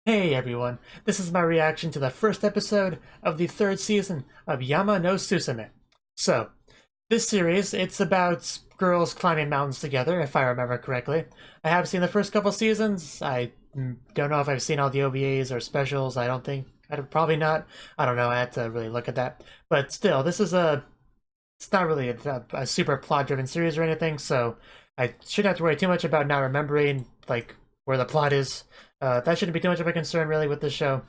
Hey everyone, this is my reaction to the first episode of the third season of Yama no Susume. So, this series, it's about girls climbing mountains together, if I remember correctly. I have seen the first couple seasons. I don't know if I've seen all the OVAs or specials. I don't think, probably not. I don't know, I had to really look at that. But still, it's not really a super plot-driven series or anything, so I shouldn't have to worry too much about not remembering, like, where the plot is. That shouldn't be too much of a concern, really, with this show.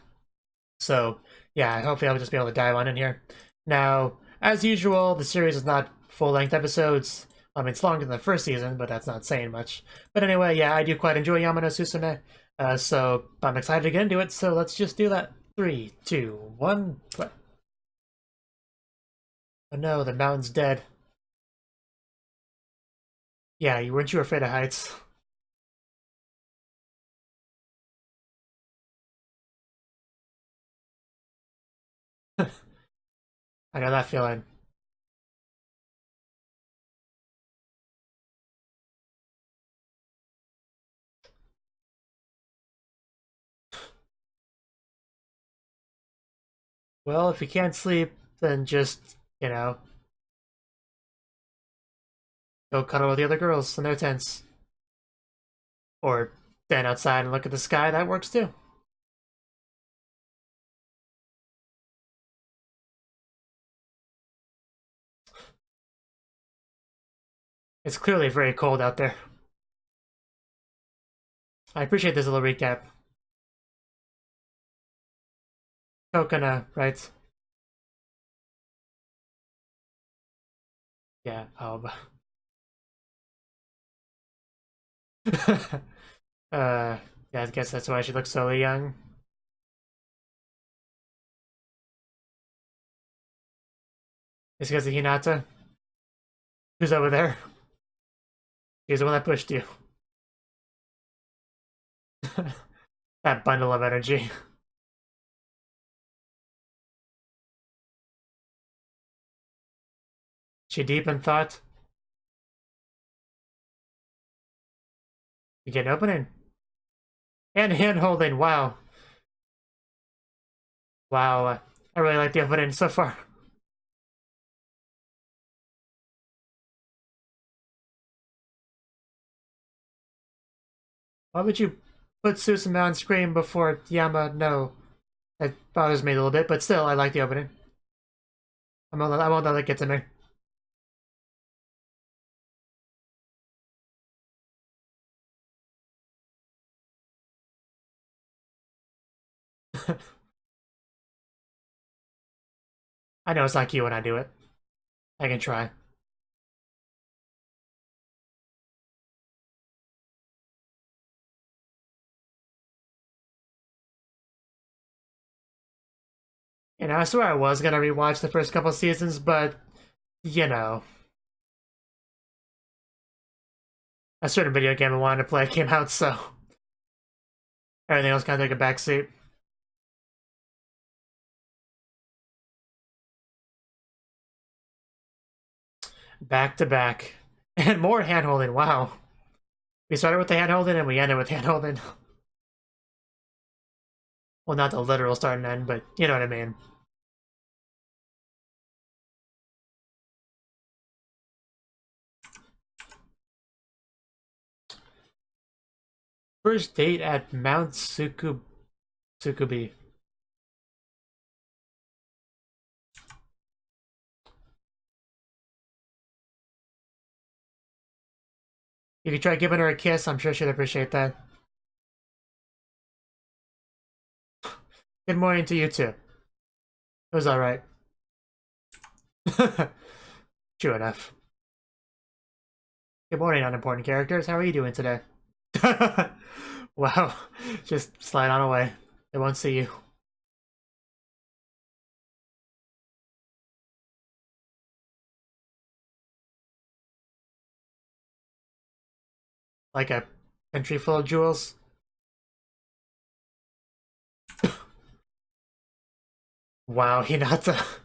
So, yeah, hopefully I'll just be able to dive on in here. Now, as usual, the series is not full-length episodes. It's longer than the first season, but that's not saying much. But anyway, yeah, I do quite enjoy Yama no Susume, so I'm excited to get into it, so let's just do that. 3, 2, 1, play. Oh no, the mountain's dead. Yeah, weren't you afraid of heights? I know that feeling. Well, if you can't sleep, then just, go cuddle with the other girls in their tents. Or stand outside and look at the sky, that works too. It's clearly very cold out there. I appreciate this little recap. Coconut, right? Yeah, yeah, I guess that's why she looks so young. It's because of Hinata. Who's over there? He's the one that pushed you. That bundle of energy. She deep in thought. You get an opening. And hand holding, wow. Wow, I really like the opening so far. Why would you put Susume on screen before Yama? No. That bothers me a little bit, but still, I like the opening. I won't let it get to me. I know it's not cute when I do it. I can try. I swear I was gonna rewatch the first couple seasons, but, you know, a certain video game I wanted to play came out, so everything else kind of took a backseat. Back to back. And more handholding, wow. We started with the handholding and we ended with handholding. Well, not the literal start and end, but you know what I mean. First date at Mount Sukubi. You could try giving her a kiss, I'm sure she'd appreciate that. Good morning to you too. It was alright. True enough. Good morning, unimportant characters. How are you doing today? Wow. Just slide on away. They won't see you. Like a country full of jewels. Wow, Hinata.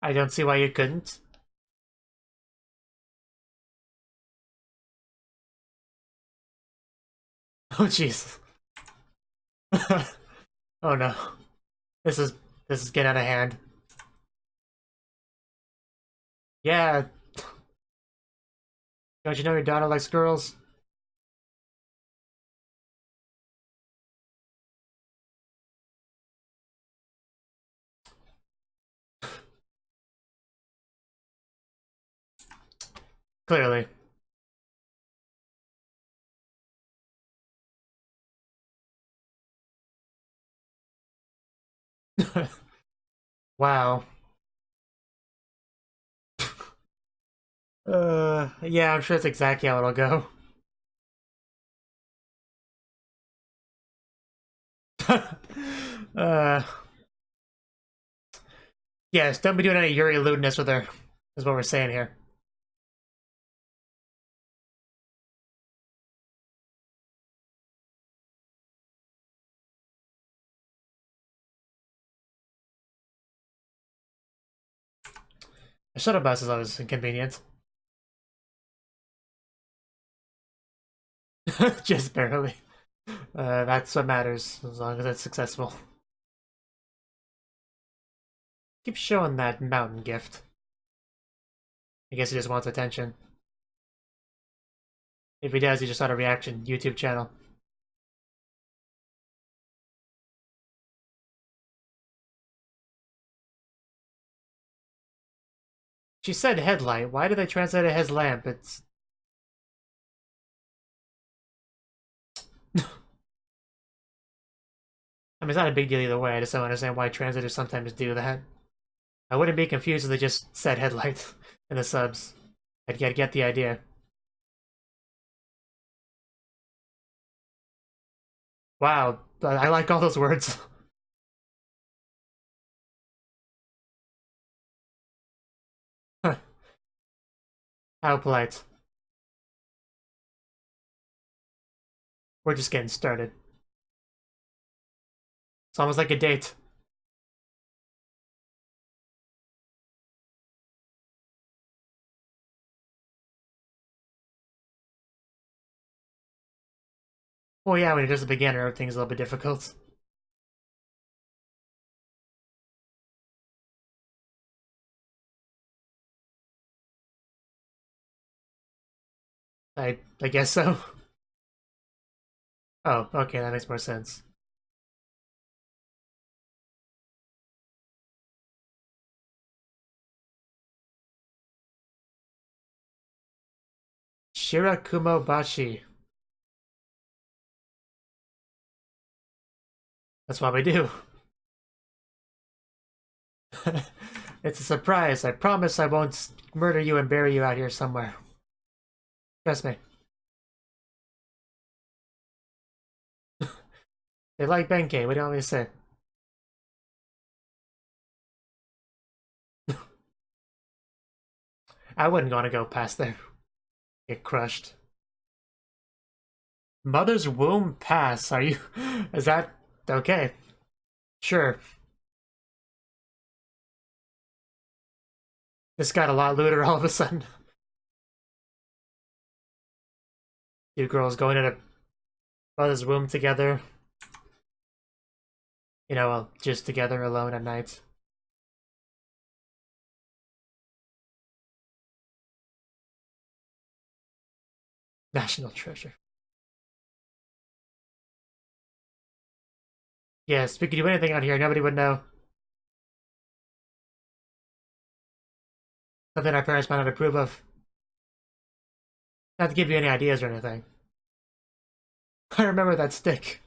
I don't see why you couldn't. Oh jeez. Oh no. This is getting out of hand. Yeah. Don't you know your daughter likes girls? Clearly. Wow. Yeah, I'm sure that's exactly how it'll go. uh, yes, don't be doing any Yuri lewdness with her, is what we're saying here. A shuttle bus is always inconvenient. Just barely. That's what matters, as long as it's successful. Keep showing that mountain gift. I guess he just wants attention. If he does, he just had a reaction YouTube channel. She said headlight. Why did they translate it as lamp? It's... I mean, it's not a big deal either way. I just don't understand why translators sometimes do that. I wouldn't be confused if they just said headlight in the subs. I'd get the idea. Wow, I like all those words. How polite. We're just getting started. It's almost like a date. Well, yeah, when you're just a beginner, everything's a little bit difficult. I guess so. Oh, okay, that makes more sense. Shirakumobashi. That's what we do. It's a surprise. I promise I won't murder you and bury you out here somewhere. Trust me. They like Benkei. What do you want me to say? I wouldn't want to go past there. Get crushed. Mother's womb pass. Are you... Is that... Okay. Sure. This got a lot looter all of a sudden. Two girls going in a mother's womb together. You know, well, just together alone at night. National treasure. Yes, we could do anything on here, nobody would know. Something our parents might not approve of. Not to give you any ideas or anything. I remember that stick.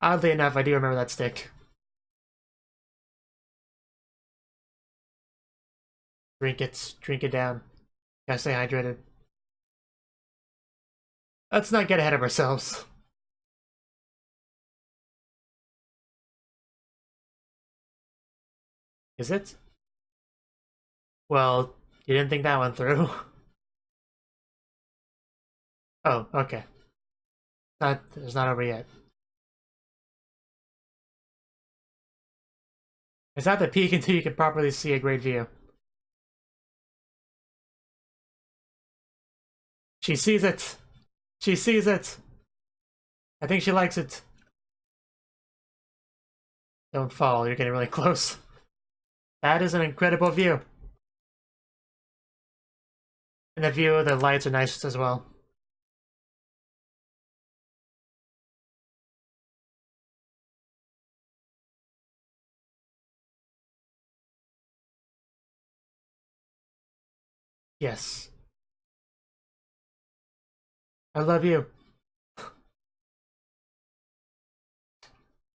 Oddly enough, I do remember that stick. Drink it down. Gotta stay hydrated. Let's not get ahead of ourselves. Is it? Well, you didn't think that one through. Oh, okay. It's not over yet. It's not the peak until you can properly see a great view. She sees it. She sees it. I think she likes it. Don't fall, you're getting really close. That is an incredible view. And the view, the lights are nice as well. Yes. I love you.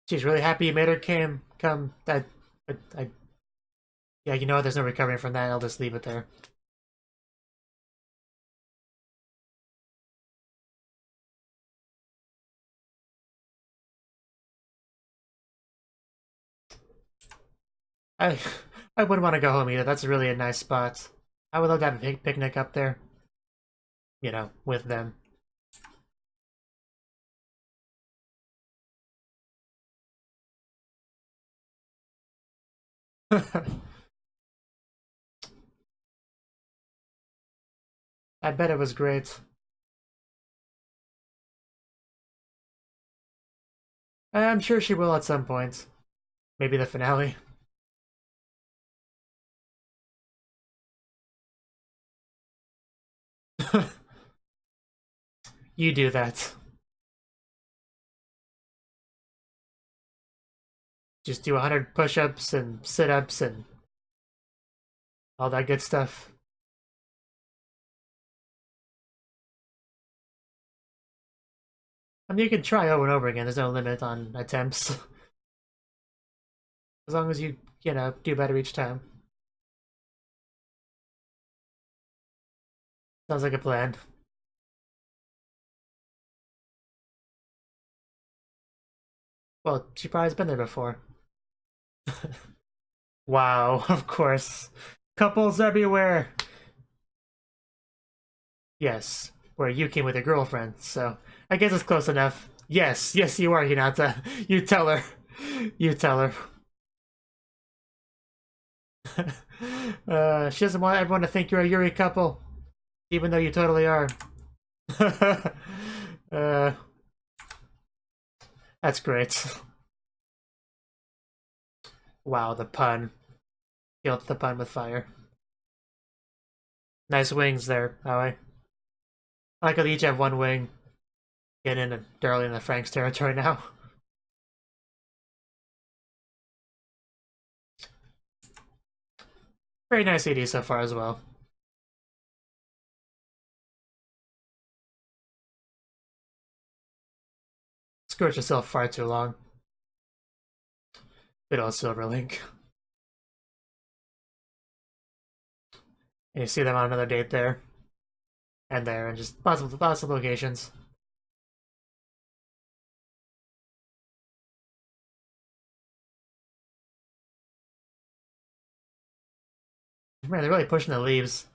She's really happy you made her come. Yeah, you know what? There's no recovering from that. I'll just leave it there. I I wouldn't want to go home either. That's really a nice spot. I would love to have a picnic up there. You know, with them. I bet it was great. I'm sure she will at some point. Maybe the finale. You do that. Just do 100 push-ups and sit-ups and all that good stuff. I mean, you can try over and over again. There's no limit on attempts. As long as you know, do better each time. Sounds like a plan. Well, she probably has been there before. Wow, of course. Couples everywhere. Yes, where you came with your girlfriend, so I guess it's close enough. Yes, yes you are, Hinata. You tell her. You tell her. She doesn't want everyone to think you're a Yuri couple, even though you totally are. That's great. Wow, the pun. Killed the pun with fire. Nice wings there, Howie. I like how they each have one wing. Getting in thoroughly in the Frank's territory now. Very nice CD so far as well. Scorch yourself far too long. Good old Silverlink. And you see them on another date there. And there, and just lots of locations. Man, they're really pushing the leaves.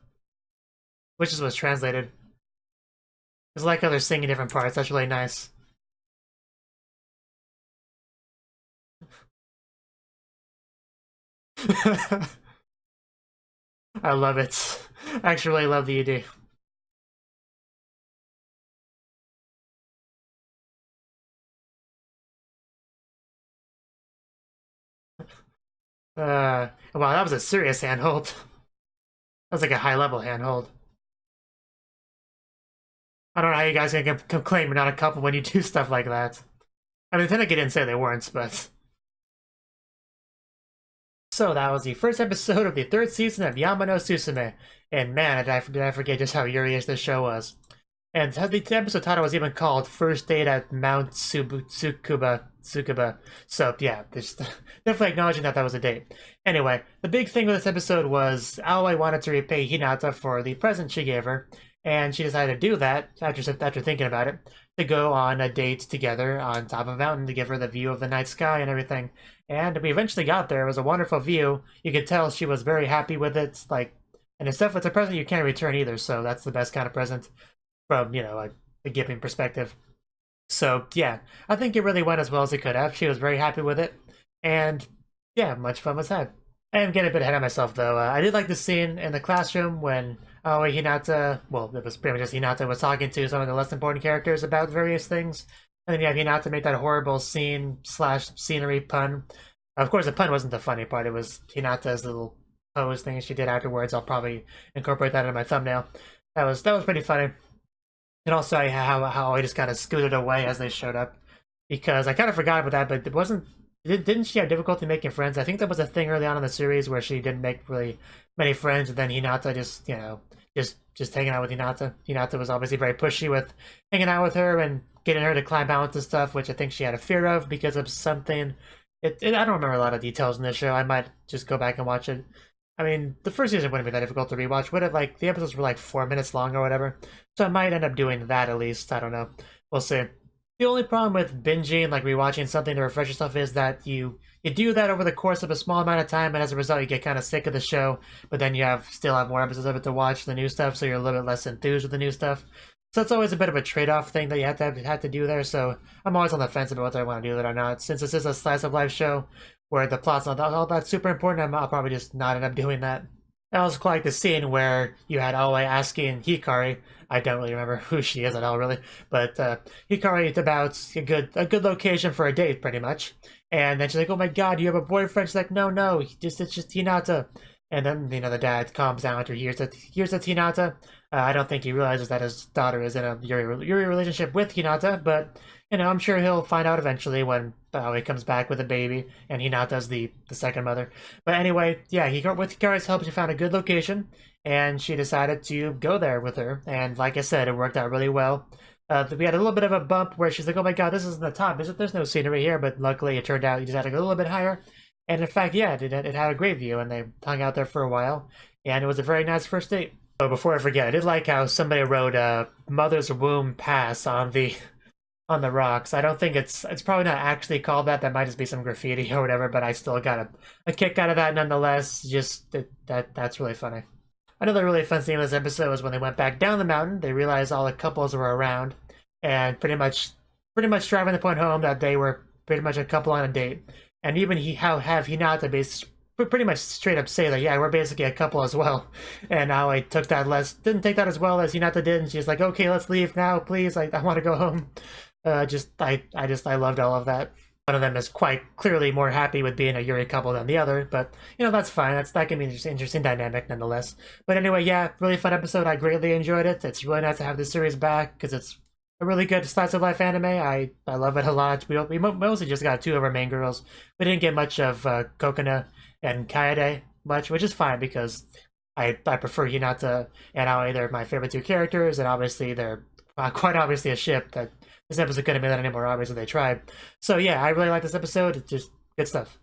Which is what's translated. It's like how they're singing different parts. That's really nice. I love it. I actually really love the ED. Wow, that was a serious handhold. That was like a high-level handhold. I don't know how you guys can claim you're not a couple when you do stuff like that. I mean, Cnouki didn't say they weren't, but... So that was the first episode of the third season of Yama no Susume. And man, did I forget just how Yuri-ish this show was. And the episode title was even called First Date at Mount Tsukuba. So yeah, just definitely acknowledging that was a date. Anyway, the big thing with this episode was Aoi wanted to repay Hinata for the present she gave her. And she decided to do that, after thinking about it, to go on a date together on top of a mountain to give her the view of the night sky and everything. And we eventually got there. It was a wonderful view. You could tell she was very happy with it. And it's a present you can't return either, so that's the best kind of present from, you know, a giving perspective. So, yeah, I think it really went as well as it could have. She was very happy with it. And, yeah, much fun was had. I am getting a bit ahead of myself, though. I did like the scene in the classroom when Aoi Hinata, well, it was pretty much just Hinata was talking to some of the less important characters about various things. And then you have Hinata make that horrible scene/scenery pun. Of course, the pun wasn't the funny part. It was Hinata's little pose thing she did afterwards. I'll probably incorporate that in my thumbnail. That was pretty funny. And also how I just kind of scooted away as they showed up, because I kind of forgot about that. But it wasn't. Didn't she have difficulty making friends? I think that was a thing early on in the series where she didn't make really many friends, and then Hinata just just hanging out with Hinata. Hinata was obviously very pushy with hanging out with her and getting her to climb mountains and stuff, which I think she had a fear of because of something. I don't remember a lot of details in this show. I might just go back and watch it. I mean, the first season wouldn't be that difficult to rewatch. Would it? Like, the episodes were like 4 minutes long or whatever. So I might end up doing that at least. I don't know. We'll see. The only problem with binging, like rewatching something to refresh yourself, is that you do that over the course of a small amount of time, and as a result, you get kind of sick of the show. But then you still have more episodes of it to watch, the new stuff, so you're a little bit less enthused with the new stuff. So it's always a bit of a trade-off thing that you have to do there. So I'm always on the fence about whether I want to do that or not. Since this is a slice of life show where the plot's not all that super important, I'll probably just not end up doing that. I also quite like the scene where you had Aoi asking Hikari, I don't really remember who she is at all, really, but Hikari about a good location for a date, pretty much. And then she's like, "Oh my God, you have a boyfriend?" She's like, "No, it's just Hinata." And then the dad calms down after hears that Hinata. I don't think he realizes that his daughter is in a Yuri relationship with Hinata, but I'm sure he'll find out eventually when he comes back with a baby and Hinata's the second mother. But anyway, yeah, with Hikari's help, she found a good location and she decided to go there with her. And like I said, it worked out really well. We had a little bit of a bump where she's like, "Oh my God, this isn't the top. There's no scenery here," but luckily it turned out you just had to go a little bit higher. And in fact, yeah, it had a great view, and they hung out there for a while, and it was a very nice first date. Oh, before I forget, I did like how somebody wrote "Mother's Womb Pass" on the rocks. I don't think it's probably not actually called that. That might just be some graffiti or whatever, but I still got a kick out of that nonetheless. Just that's really funny. Another really fun scene in this episode was when they went back down the mountain. They realized all the couples were around, and pretty much driving the point home that they were pretty much a couple on a date. And even have Hinata pretty much straight up say that, yeah, we're basically a couple as well. And Aoi didn't take that as well as Hinata did, and she's like, "Okay, let's leave now, please. I want to go home." I loved all of that. One of them is quite clearly more happy with being a Yuri couple than the other, but that's fine. That can be an interesting dynamic nonetheless. But anyway, yeah, really fun episode. I greatly enjoyed it. It's really nice to have this series back because it's a really good slice of life anime. I love it a lot. We mostly just got two of our main girls. We didn't get much of Kokona and Kaede much, which is fine because I prefer Hinata and Aoi. They're my favorite two characters, and obviously they're quite obviously a ship. That this episode couldn't be that anymore. Obviously they tried. So yeah, I really like this episode. It's just good stuff.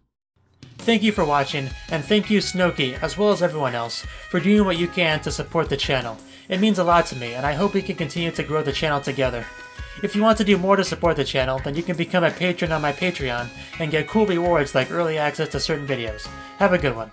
Thank you for watching, and thank you Cnouki, as well as everyone else, for doing what you can to support the channel. It means a lot to me, and I hope we can continue to grow the channel together. If you want to do more to support the channel, then you can become a patron on my Patreon and get cool rewards like early access to certain videos. Have a good one.